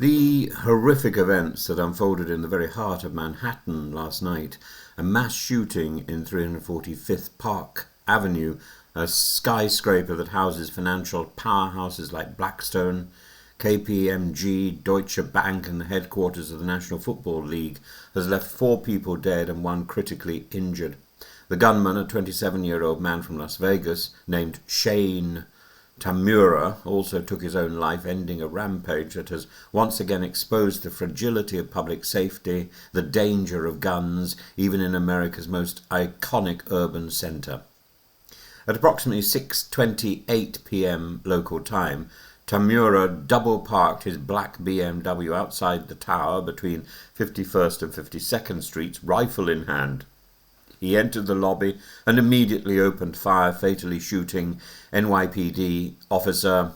The horrific events that unfolded in the very heart of Manhattan last night, a mass shooting in 345th Park Avenue, a skyscraper that houses financial powerhouses like Blackstone, KPMG, Deutsche Bank and the headquarters of the National Football League, has left 4 people dead and 1 critically injured. The gunman, a 27-year-old man from Las Vegas named Shane Tamura, also took his own life, ending a rampage that has once again exposed the fragility of public safety, the danger of guns, even in America's most iconic urban centre. At approximately 6:28 p.m. local time, Tamura double-parked his black BMW outside the tower between 51st and 52nd Streets, rifle in hand. He entered the lobby and immediately opened fire, fatally shooting NYPD officer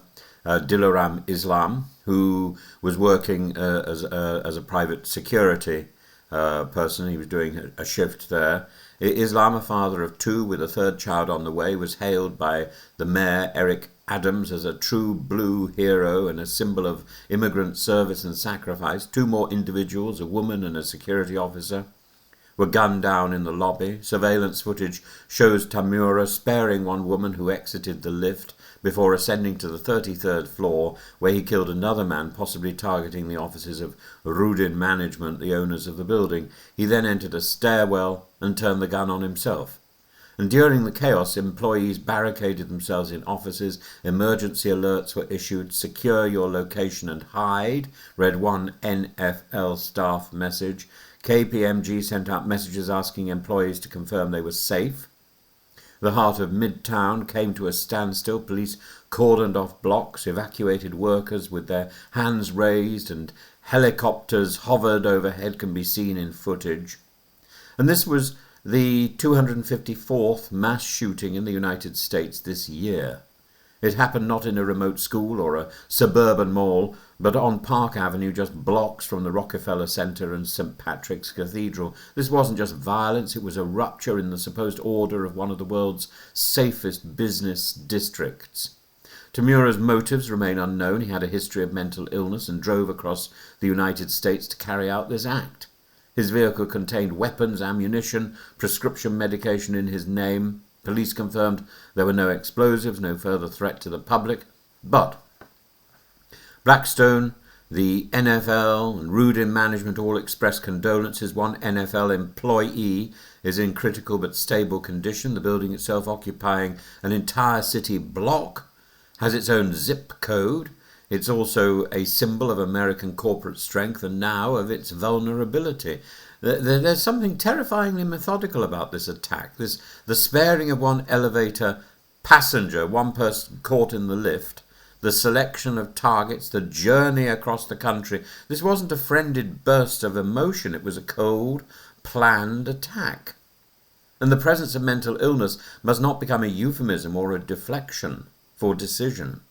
Dilaram Islam, who was working as a private security person. He was doing a shift there. Islam, a father of 2 with a 3rd child on the way, was hailed by the mayor, Eric Adams, as a true blue hero and a symbol of immigrant service and sacrifice. 2 more individuals, a woman and a security officer, were gunned down in the lobby. Surveillance footage shows Tamura sparing 1 woman who exited the lift before ascending to the 33rd floor, where he killed another man, possibly targeting the offices of Rudin Management, the owners of the building. He then entered a stairwell and turned the gun on himself. And during the chaos, employees barricaded themselves in offices. Emergency alerts were issued. "Secure your location and hide," read one NFL staff message. KPMG sent out messages asking employees to confirm they were safe. The heart of Midtown came to a standstill. Police cordoned off blocks, evacuated workers with their hands raised, and helicopters hovered overhead, can be seen in footage. And this was the 254th mass shooting in the United States this year. It happened not in a remote school or a suburban mall, but on Park Avenue, just blocks from the Rockefeller Center and St. Patrick's Cathedral. This wasn't just violence, it was a rupture in the supposed order of one of the world's safest business districts. Tamura's motives remain unknown. He had a history of mental illness and drove across the United States to carry out this act. His vehicle contained weapons, ammunition, prescription medication in his name. Police confirmed there were no explosives, no further threat to the public. But Blackstone, the NFL, and Rudin Management all expressed condolences. 1 NFL employee is in critical but stable condition. The building itself, occupying an entire city block, has its own zip code. It's also a symbol of American corporate strength and now of its vulnerability. There's something terrifyingly methodical about this attack. The sparing of 1 elevator passenger, 1 person caught in the lift, the selection of targets, the journey across the country. This wasn't a friended burst of emotion. It was a cold, planned attack. And the presence of mental illness must not become a euphemism or a deflection for decision.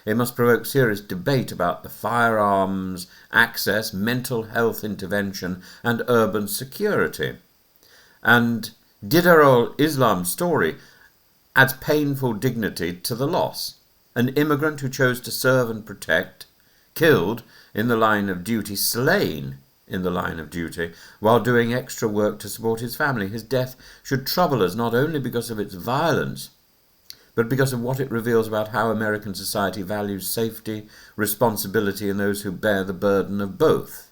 It must provoke serious debate about the firearms access, mental health intervention, and urban security. And Didarul Islam's story adds painful dignity to the loss. An immigrant who chose to serve and protect, killed in the line of duty, slain in the line of duty, while doing extra work to support his family. His death should trouble us not only because of its violence, but because of what it reveals about how American society values safety, responsibility, and those who bear the burden of both.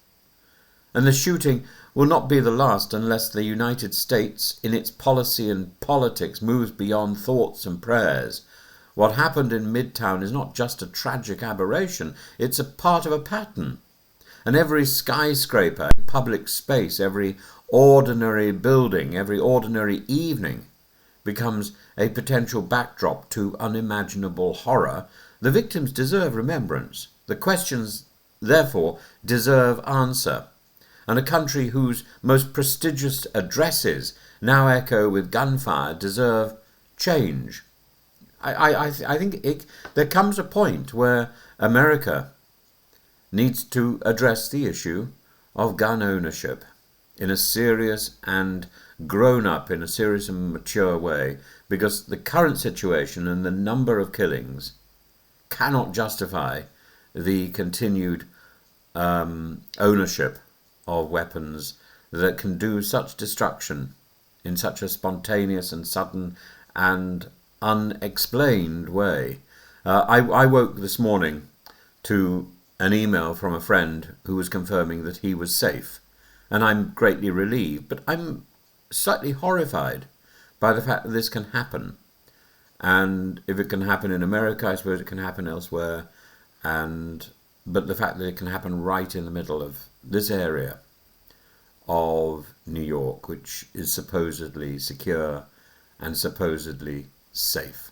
And the shooting will not be the last unless the United States, in its policy and politics, moves beyond thoughts and prayers. What happened in Midtown is not just a tragic aberration, it's a part of a pattern. And every skyscraper, public space, every ordinary building, every ordinary evening becomes a potential backdrop to unimaginable horror. The victims deserve remembrance. The questions, therefore, deserve answer. And a country whose most prestigious addresses now echo with gunfire deserve change. I think there comes a point where America needs to address the issue of gun ownership in a serious and grown-up, in a serious and mature way, because the current situation and the number of killings cannot justify the continued ownership of weapons that can do such destruction in such a spontaneous and sudden and unexplained way. I woke this morning to an email from a friend who was confirming that he was safe, and I'm greatly relieved, but I'm slightly horrified by the fact that this can happen. And if it can happen in America, I suppose it can happen elsewhere. But the fact that it can happen right in the middle of this area of New York, which is supposedly secure and supposedly safe.